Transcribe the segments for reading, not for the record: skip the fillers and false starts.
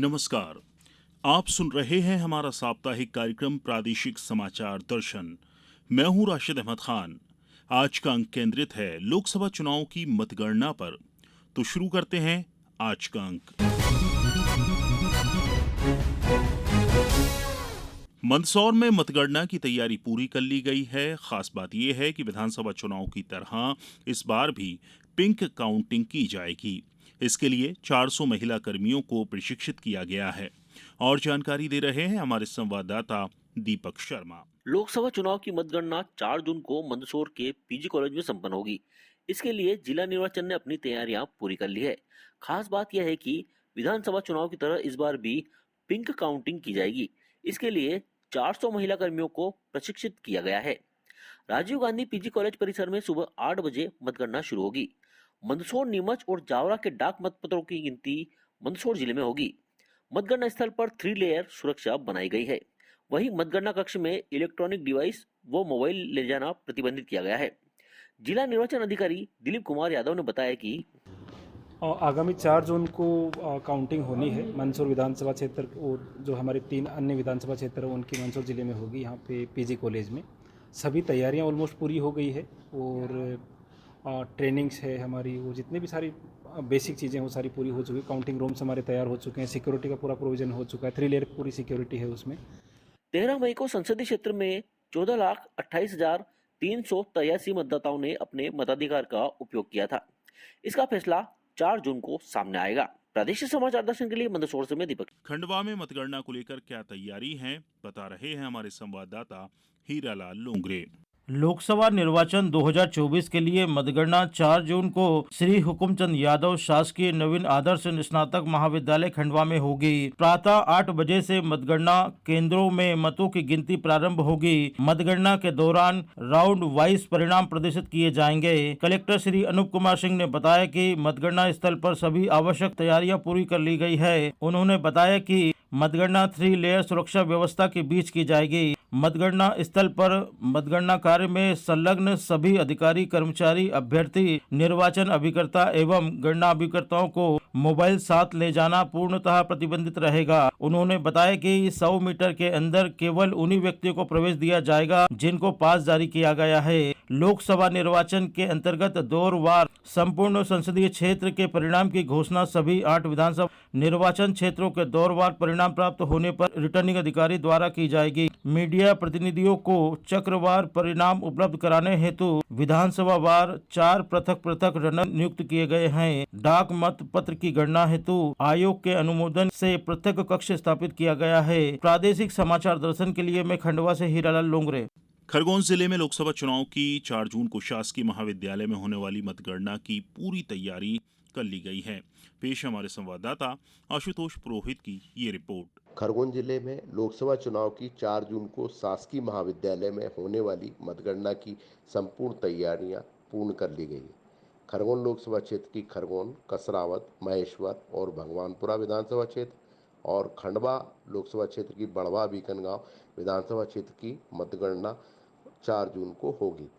नमस्कार। आप सुन रहे हैं हमारा साप्ताहिक कार्यक्रम प्रादेशिक समाचार दर्शन। मैं हूं राशिद अहमद खान। आज का अंक केंद्रित है लोकसभा चुनाव की मतगणना पर। तो शुरू करते हैं आज का अंक। मंदसौर में मतगणना की तैयारी पूरी कर ली गई है। खास बात यह है कि विधानसभा चुनाव की तरह इस बार भी पिंक काउंटिंग की जाएगी। इसके लिए 400 महिला कर्मियों को प्रशिक्षित किया गया है। और जानकारी दे रहे हैं हमारे संवाददाता दीपक शर्मा। लोकसभा चुनाव की मतगणना 4 जून को मंदसौर के पीजी कॉलेज में संपन्न होगी। इसके लिए जिला निर्वाचन ने अपनी तैयारियां पूरी कर ली है। खास बात यह है कि विधानसभा चुनाव की तरह इस बार भी पिंक काउंटिंग की जाएगी। इसके लिए 400 महिला कर्मियों को प्रशिक्षित किया गया है। राजीव गांधी पीजी कॉलेज परिसर में सुबह 8 बजे मतगणना शुरू होगी। मंदसौर, नीमच और जावरा के डाक मतपत्रों की गिनती मंदसौर जिले में होगी। मतगणना स्थल पर 3 लेयर सुरक्षा बनाई गई है। वहीं मतगणना कक्ष में इलेक्ट्रॉनिक डिवाइस व मोबाइल ले जाना प्रतिबंधित किया गया है। जिला निर्वाचन अधिकारी दिलीप कुमार यादव ने बताया कि आगामी 4 जून को काउंटिंग होनी है। मंदसौर विधानसभा क्षेत्र और जो हमारे 3 अन्य विधानसभा क्षेत्र हैं उनकी मंदसौर ज़िले में होगी। यहाँ पे पीजी कॉलेज में सभी तैयारियाँ ऑलमोस्ट पूरी हो गई है और ट्रेनिंग्स है हमारी, वो जितने भी सारी बेसिक चीज़ें वो सारी पूरी हो चुकी है। काउंटिंग रूम्स हमारे तैयार हो चुके हैं, सिक्योरिटी का पूरा प्रोविजन हो चुका है, 3 लेयर पूरी सिक्योरिटी है उसमें। 13 मई को संसदीय क्षेत्र में 14,28,383 मतदाताओं ने अपने मताधिकार का उपयोग किया था। इसका फैसला 4 जून को सामने आएगा। प्रादेशिक समाचार दर्शन के लिए मंदसौर से मैं दीपक। खंडवा में मतगणना को लेकर क्या तैयारी है, बता रहे हैं हमारे संवाददाता हीरालाल लोंगरे। लोकसभा निर्वाचन 2024 के लिए मतगणना 4 जून को श्री हुकुमचंद यादव शासकीय नवीन आदर्श स्नातक महाविद्यालय खंडवा में होगी। प्रातः 8 बजे से मतगणना केंद्रों में मतों की गिनती प्रारंभ होगी। मतगणना के दौरान राउंड वाइज परिणाम प्रदर्शित किए जाएंगे। कलेक्टर श्री अनूप कुमार सिंह ने बताया कि मतगणना स्थल पर सभी आवश्यक तैयारियां पूरी कर ली गई है। उन्होंने बताया कि मतगणना 3 लेयर सुरक्षा व्यवस्था के बीच की जाएगी। मतगणना स्थल पर मतगणना कार्य में संलग्न सभी अधिकारी, कर्मचारी, अभ्यर्थी, निर्वाचन अभिकर्ता एवं गणना अभिकर्ताओं को मोबाइल साथ ले जाना पूर्णतः प्रतिबंधित रहेगा। उन्होंने बताया कि 100 मीटर के अंदर केवल उन्हीं व्यक्तियों को प्रवेश दिया जाएगा जिनको पास जारी किया गया है। लोकसभा निर्वाचन के अंतर्गत दौरवार संपूर्ण संसदीय क्षेत्र के परिणाम की घोषणा सभी 8 विधानसभा निर्वाचन क्षेत्रों के दौरवार परिणाम प्राप्त होने पर रिटर्निंग अधिकारी द्वारा की जाएगी। मीडिया प्रतिनिधियों को चक्रवार परिणाम उपलब्ध कराने हेतु विधानसभा वार 4 पृथक पृथक रनर नियुक्त किए गए हैं। डाक मत पत्र की गणना हेतु आयोग के अनुमोदन से पृथक कक्ष स्थापित किया गया है। प्रादेशिक समाचार दर्शन के लिए मैं खंडवा से हीरालाल लोंगरे। खरगोन जिले में लोकसभा चुनाव की 4 जून को शासकीय महाविद्यालय में होने वाली मतगणना की पूरी तैयारी कर ली गई है। पेश हमारे संवाददाता आशुतोष पुरोहित की ये रिपोर्ट। खरगोन जिले में लोकसभा चुनाव की 4 जून को शासकीय महाविद्यालय में होने वाली मतगणना की संपूर्ण तैयारियां पूर्ण कर ली गई। खरगोन लोकसभा क्षेत्र की खरगोन, कसरावत, महेश्वर और भगवानपुरा विधानसभा क्षेत्र और खंडवा लोकसभा क्षेत्र की बड़वा बीकनगांव विधानसभा क्षेत्र की मतगणना 4 जून को होगी।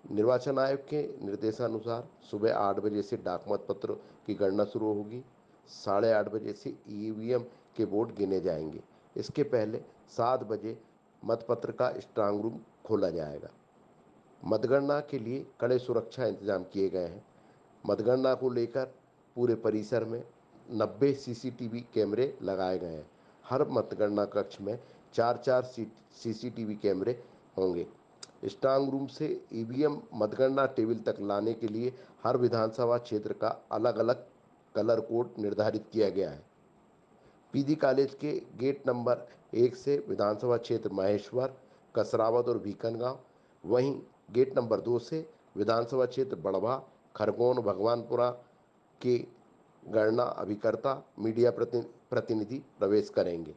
निर्वाचन आयोग के निर्देशानुसार सुबह 8 बजे से डाक मतपत्र की गणना शुरू होगी। 8:30 बजे से ईवीएम के वोट गिने जाएंगे। इसके पहले 7 बजे मतपत्र का स्ट्रांग रूम खोला जाएगा। मतगणना के लिए कड़े सुरक्षा इंतजाम किए गए हैं। मतगणना को लेकर पूरे परिसर में 90 सीसीटीवी कैमरे लगाए गए हैं। हर मतगणना कक्ष में 4-4 सीसीटीवी कैमरे होंगे। स्ट्रांग रूम से ईवीएम मतगणना टेबल तक लाने के लिए हर विधानसभा क्षेत्र का अलग अलग कलर कोड निर्धारित किया गया है। पीजी कॉलेज के गेट नंबर 1 से विधानसभा क्षेत्र महेश्वर, कसरावत और भीकनगांव, वहीं गेट नंबर 2 से विधानसभा क्षेत्र बड़वा, खरगोन, भगवानपुरा के गणना अभिकर्ता, मीडिया प्रतिनिधि प्रवेश करेंगे।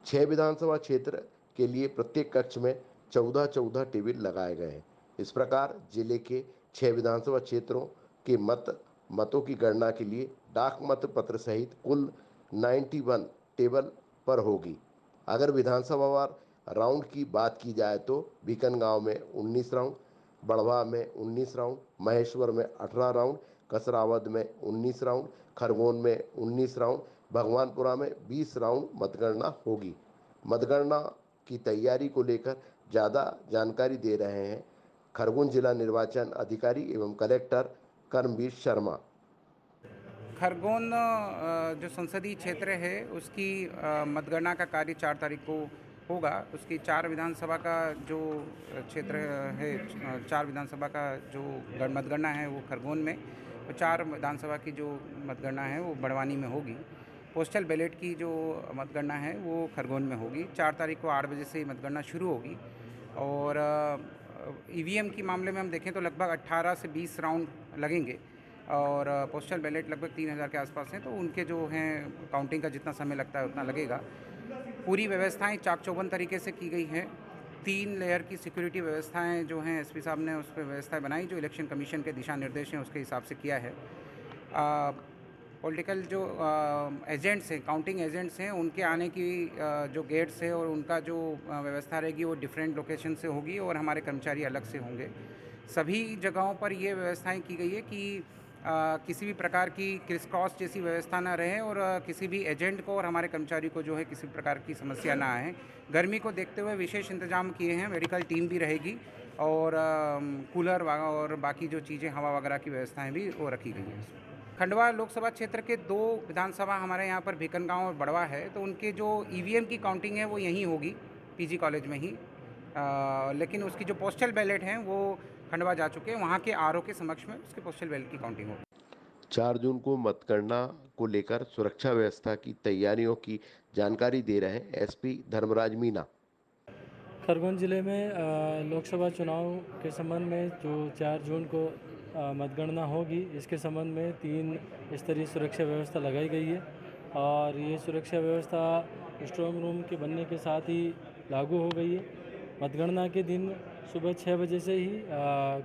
6 विधानसभा क्षेत्र के लिए प्रत्येक कक्ष में 14-14 टेबल लगाए गए हैं। इस प्रकार जिले के 6 विधानसभा क्षेत्रों के मतों की गणना के लिए डाक मत पत्र सहित कुल 91 टेबल पर होगी। अगर विधानसभावार राउंड की बात की जाए तो बीकनगांव में 19 राउंड, बड़वा में 19 राउंड, महेश्वर में 18 राउंड, कसरावद में 19 राउंड, खरगोन में 19 राउंड, भगवानपुरा में 20 राउंड मतगणना होगी। मतगणना की तैयारी को लेकर ज़्यादा जानकारी दे रहे हैं खरगोन जिला निर्वाचन अधिकारी एवं कलेक्टर कर्मवीर शर्मा। खरगोन जो संसदीय क्षेत्र है उसकी मतगणना का कार्य 4 तारीख को होगा। उसकी 4 विधानसभा का जो क्षेत्र है, 4 विधानसभा का जो मतगणना है वो खरगोन में, और 4 विधानसभा की जो मतगणना है वो बड़वानी में होगी। पोस्टल बैलेट की जो मतगणना है वो खरगोन में होगी। 4 तारीख को 8 बजे से मतगणना शुरू होगी। और ईवीएम की मामले में हम देखें तो लगभग 18 से 20 राउंड लगेंगे, और पोस्टल बैलेट लगभग 3000 के आसपास हैं, तो उनके जो हैं काउंटिंग का जितना समय लगता है उतना लगेगा। पूरी व्यवस्थाएं चाक चौबंद तरीके से की गई हैं। 3 लेयर की सिक्योरिटी व्यवस्थाएं जो हैं एसपी साहब ने उस पर व्यवस्थाएं बनाई, जो इलेक्शन कमीशन के दिशा निर्देश हैं उसके हिसाब से किया है। पॉलिटिकल जो एजेंट्स हैं, काउंटिंग एजेंट्स हैं, उनके आने की जो गेट्स है और उनका जो व्यवस्था रहेगी वो डिफरेंट लोकेशन से होगी और हमारे कर्मचारी अलग से होंगे। सभी जगहों पर ये व्यवस्थाएं की गई है कि किसी भी प्रकार की क्रिस क्रॉस जैसी व्यवस्था ना रहे, और किसी भी एजेंट को और हमारे कर्मचारी को जो है किसी प्रकार की समस्या ना आए। गर्मी को देखते हुए विशेष इंतजाम किए हैं। मेडिकल टीम भी रहेगी और कूलर और बाकी जो चीज़ें हवा वगैरह की व्यवस्थाएं भी वो रखी गई हैं। खंडवा लोकसभा क्षेत्र के 2 विधानसभा हमारे यहाँ पर भिकनगांव और बड़वा है, तो उनके जो ईवीएम की काउंटिंग है वो यहीं होगी, पीजी कॉलेज में ही। लेकिन उसकी जो पोस्टल बैलेट हैं वो खंडवा जा चुके हैं, वहाँ के आरओ के समक्ष में उसके पोस्टल बैलेट की काउंटिंग होगी। 4 जून को मतगणना को लेकर सुरक्षा व्यवस्था की तैयारियों की जानकारी दे रहे हैं एसपी धर्मराज मीना। खरगोन ज़िले में लोकसभा चुनाव के संबंध में जो 4 जून को मतगणना होगी, इसके संबंध में 3 स्तरीय सुरक्षा व्यवस्था लगाई गई है, और ये सुरक्षा व्यवस्था स्ट्रॉन्ग रूम के बनने के साथ ही लागू हो गई है। मतगणना के दिन सुबह 6 बजे से ही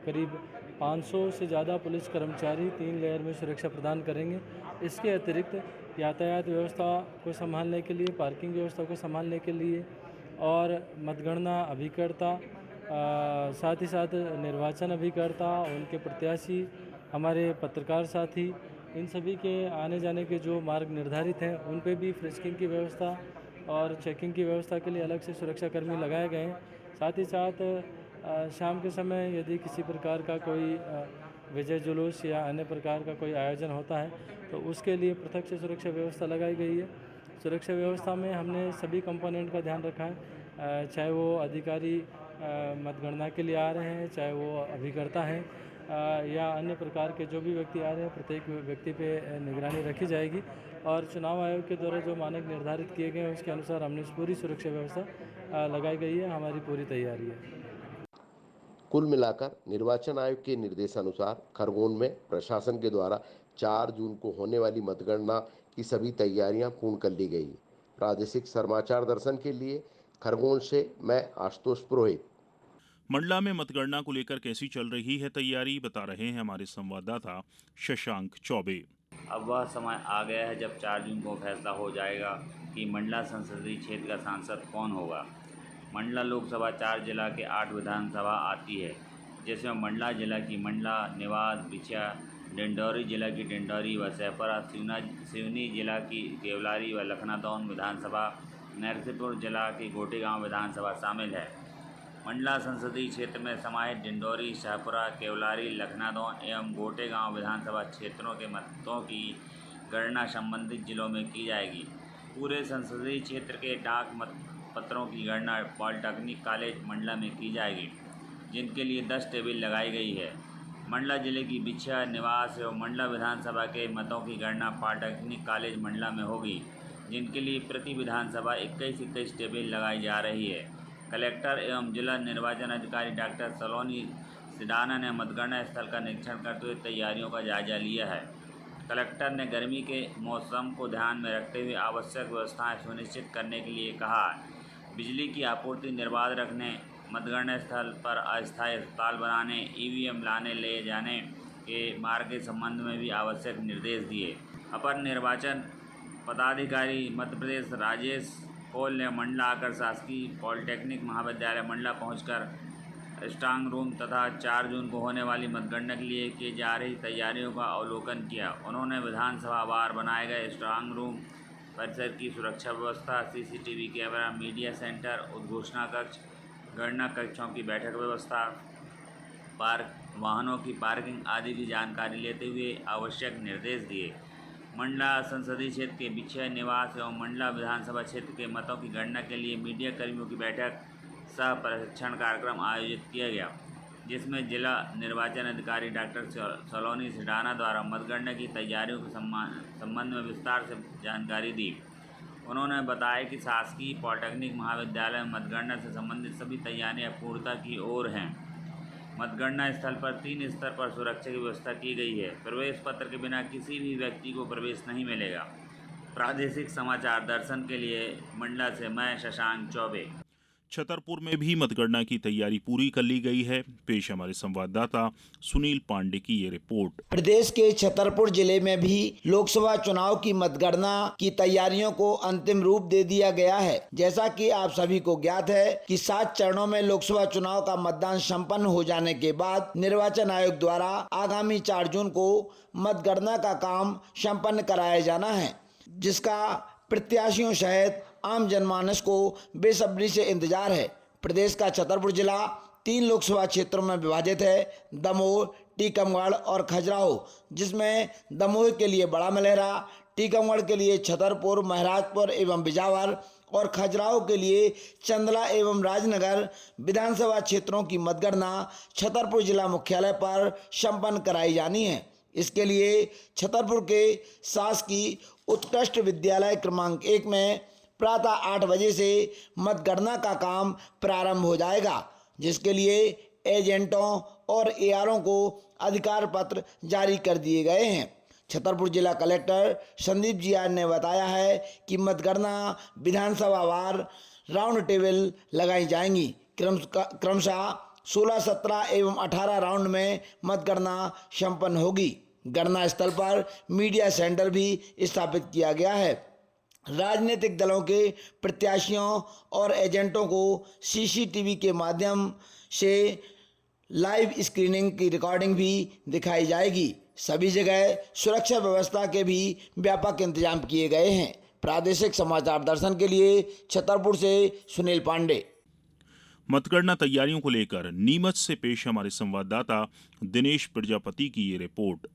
करीब 500 से ज़्यादा पुलिस कर्मचारी 3 लेयर में सुरक्षा प्रदान करेंगे। इसके अतिरिक्त यातायात व्यवस्था को संभालने के लिए, पार्किंग व्यवस्था को संभालने के लिए और मतगणना अभिकर्ता, साथ ही साथ निर्वाचन अभिकर्ता, उनके प्रत्याशी, हमारे पत्रकार साथी, इन सभी के आने जाने के जो मार्ग निर्धारित हैं उन पे भी फ्रिस्किंग की व्यवस्था और चेकिंग की व्यवस्था के लिए अलग से सुरक्षाकर्मी लगाए गए हैं। साथ ही साथ शाम के समय यदि किसी प्रकार का कोई विजय जुलूस या अन्य प्रकार का कोई आयोजन होता है तो उसके लिए पृथक से सुरक्षा व्यवस्था लगाई गई है। सुरक्षा व्यवस्था में हमने सभी कंपोनेंट का ध्यान रखा है, चाहे वो अधिकारी मतगणना के लिए आ रहे हैं, चाहे वो अभिकर्ता हैं, या अन्य प्रकार के जो भी व्यक्ति आ रहे हैं, प्रत्येक व्यक्ति पे निगरानी रखी जाएगी। और चुनाव आयोग के द्वारा जो मानक निर्धारित किए गए हैं उसके अनुसार हमने पूरी सुरक्षा व्यवस्था लगाई गई है। हमारी पूरी तैयारी है। कुल मिलाकर निर्वाचन आयोग के निर्देशानुसार खरगोन में प्रशासन के द्वारा 4 जून को होने वाली मतगणना की सभी तैयारियां पूर्ण कर ली गई। प्रादेशिक समाचार दर्शन के लिए खरगोन से मैं आशुतोष पुरोहित। मंडला में मतगणना को लेकर कैसी चल रही है तैयारी, बता रहे हैं हमारे संवाददाता शशांक चौबे। अब वह समय आ गया है जब 4 जून को फैसला हो जाएगा कि मंडला संसदीय क्षेत्र का सांसद कौन होगा। मंडला लोकसभा 4 जिला के 8 विधानसभा आती है, जिसमें मंडला जिला की मंडला, नेवास, बिछिया, डिंडौरी जिला की डिंडौरी व सैफरा, सिवनी जिला की केवलारी व लखनादौन विधानसभा, नरसिंहपुर जिला की गोटेगांव विधानसभा शामिल है। मंडला संसदीय क्षेत्र में समाहित डिंडौरी, शाहपुरा, केवलारी, लखनादौन एवं गोटेगांव विधानसभा क्षेत्रों के मतों की गणना संबंधित जिलों में की जाएगी। पूरे संसदीय क्षेत्र के डाक मत पत्रों की गणना पॉलिटेक्निक कॉलेज मंडला में की जाएगी, जिनके लिए 10 टेबल लगाई गई है। मंडला जिले की बिछिया, निवास एवं मंडला विधानसभा के मतों की गणना पॉलिटेक्निक कॉलेज मंडला में होगी, जिनके लिए प्रति विधानसभा 21-21 टेबल लगाई जा रही है। कलेक्टर एवं जिला निर्वाचन अधिकारी डॉक्टर सलोनी सिडाना ने मतगणना स्थल का निरीक्षण करते हुए तैयारियों का जायजा लिया है। कलेक्टर ने गर्मी के मौसम को ध्यान में रखते हुए आवश्यक व्यवस्थाएं सुनिश्चित करने के लिए कहा। बिजली की आपूर्ति निर्बाध रखने, मतगणना स्थल पर अस्थायी अस्पताल बनाने, ईवीएम लाने ले जाने के मार्ग के संबंध में भी आवश्यक निर्देश दिए। अपर निर्वाचन पदाधिकारी मध्य प्रदेश राजेश कोल ने मंडला आकर शासकीय पॉलिटेक्निक महाविद्यालय मंडला पहुंचकर स्ट्रांग रूम तथा 4 जून को होने वाली मतगणना के लिए की जा रही तैयारियों का अवलोकन किया। उन्होंने विधानसभा वार बनाए गए स्ट्रांग रूम परिसर की सुरक्षा व्यवस्था, CCTV कैमरा, मीडिया सेंटर, उद्घोषणा कक्ष, गणना कक्षों की बैठक व्यवस्था, वाहनों की पार्किंग आदि की जानकारी लेते हुए आवश्यक निर्देश दिए। मंडला संसदीय क्षेत्र के बिछय निवास एवं मंडला विधानसभा क्षेत्र के मतों की गणना के लिए मीडिया कर्मियों की बैठक सह प्रशिक्षण कार्यक्रम आयोजित किया गया, जिसमें जिला निर्वाचन अधिकारी डॉक्टर सलोनी सिडाना द्वारा मतगणना की तैयारियों के संबंध में विस्तार से जानकारी दी। उन्होंने बताया कि शासकीय पॉलिटेक्निक महाविद्यालय में मतगणना से संबंधित सभी तैयारियां पूर्णता की ओर हैं। मतगणना स्थल पर 3 स्तर पर सुरक्षा की व्यवस्था की गई है। प्रवेश पत्र के बिना किसी भी व्यक्ति को प्रवेश नहीं मिलेगा। प्रादेशिक समाचार दर्शन के लिए मंडला से मैं शशांक चौबे। छतरपुर में भी मतगणना की तैयारी पूरी कर ली गई है। पेश हमारे संवाददाता सुनील पांडे की ये रिपोर्ट। प्रदेश के छतरपुर जिले में भी लोकसभा चुनाव की मतगणना की तैयारियों को अंतिम रूप दे दिया गया है। जैसा कि आप सभी को ज्ञात है कि 7 चरणों में लोकसभा चुनाव का मतदान संपन्न हो जाने के बाद निर्वाचन आयोग द्वारा आगामी 4 जून को मतगणना का काम संपन्न कराया जाना है, जिसका प्रत्याशियों सहित आम जनमानस को बेसब्री से इंतजार है। प्रदेश का छतरपुर जिला 3 लोकसभा क्षेत्रों में विभाजित है, दमोह, टीकमगढ़ और खजुराहो, जिसमें दमोह के लिए बड़ा मलहरा, टीकमगढ़ के लिए छतरपुर, महराजपुर एवं बिजावर और खजुराहो के लिए चंदला एवं राजनगर विधानसभा क्षेत्रों की मतगणना छतरपुर जिला मुख्यालय पर संपन्न कराई जानी है। इसके लिए छतरपुर के शासकीय उत्कृष्ट विद्यालय क्रमांक 1 में प्रातः 8 बजे से मतगणना का काम प्रारंभ हो जाएगा, जिसके लिए एजेंटों और एआरओ को अधिकार पत्र जारी कर दिए गए हैं। छतरपुर जिला कलेक्टर संदीप जी ने बताया है कि मतगणना विधानसभा वार राउंड टेबल लगाई जाएंगी। क्रमशः 16, 17 एवं 18 राउंड में मतगणना संपन्न होगी। गणना स्थल पर मीडिया सेंटर भी स्थापित किया गया है। राजनीतिक दलों के प्रत्याशियों और एजेंटों को CCTV के माध्यम से लाइव स्क्रीनिंग की रिकॉर्डिंग भी दिखाई जाएगी। सभी जगह सुरक्षा व्यवस्था के भी व्यापक इंतजाम किए गए हैं। प्रादेशिक समाचार दर्शन के लिए छतरपुर से सुनील पांडे। मतगणना तैयारियों को लेकर नीमच से पेश हमारे संवाददाता दिनेश प्रजापति की ये रिपोर्ट।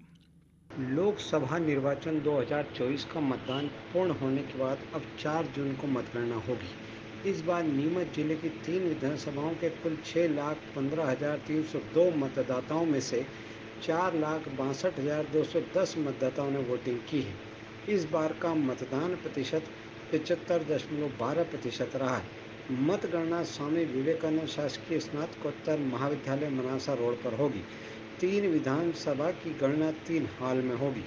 लोकसभा निर्वाचन 2024 का मतदान पूर्ण होने के बाद अब 4 जून को मतगणना होगी। इस बार नीमच जिले की 3 विधानसभाओं के कुल 6,15,302 मतदाताओं में से 4,62,210 मतदाताओं ने वोटिंग की है। इस बार का मतदान प्रतिशत 75.12% रहा है। मतगणना स्वामी विवेकानंद शासकीय स्नातकोत्तर महाविद्यालय मनासा रोड पर होगी। 3 विधानसभा की गणना 3 हॉल में होगी।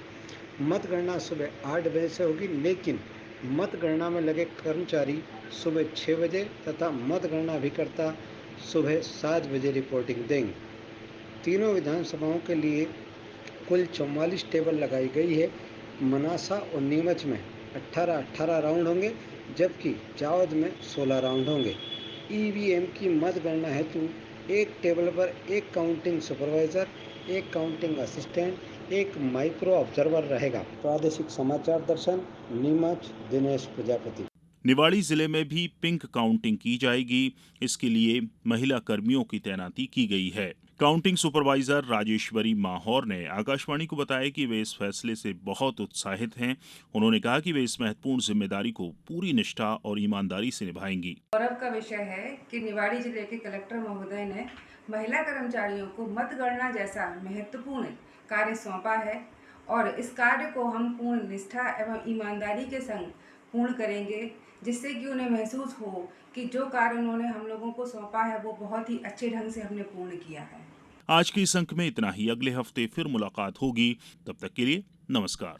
मतगणना सुबह 8 बजे से होगी, लेकिन मतगणना में लगे कर्मचारी सुबह 6 बजे तथा मतगणना अभिकर्ता सुबह 7 बजे रिपोर्टिंग देंगे। तीनों विधानसभाओं के लिए कुल 44 टेबल लगाई गई है। मनासा और नीमच में 18 राउंड होंगे, जबकि जावद में 16 राउंड होंगे। EVM की मतगणना हेतु एक टेबल पर एक काउंटिंग सुपरवाइजर, एक काउंटिंग असिस्टेंट, एक माइक्रो ऑब्जर्वर रहेगा। प्रादेशिक समाचार दर्शन, नीमच, दिनेश प्रजापति। निवाड़ी जिले में भी पिंक काउंटिंग की जाएगी। इसके लिए महिला कर्मियों की तैनाती की गई है। काउंटिंग सुपरवाइजर राजेश्वरी माहौर ने आकाशवाणी को बताया कि वे इस फैसले से बहुत उत्साहित हैं। उन्होंने कहा कि वे इस महत्वपूर्ण जिम्मेदारी को पूरी निष्ठा और ईमानदारी से निभाएंगी। गौरव का विषय है कि निवाड़ी जिले के कलेक्टर महोदय ने महिला कर्मचारियों को मतगणना जैसा महत्वपूर्ण कार्य सौंपा है और इस कार्य को हम पूर्ण निष्ठा एवं ईमानदारी के संग पूर्ण करेंगे, जिससे कि उन्हें महसूस हो कि जो कार्य उन्होंने हम लोगों को सौंपा है वो बहुत ही अच्छे ढंग से हमने पूर्ण किया है। आज के इस अंक में इतना ही। अगले हफ्ते फिर मुलाकात होगी। तब तक के लिए नमस्कार।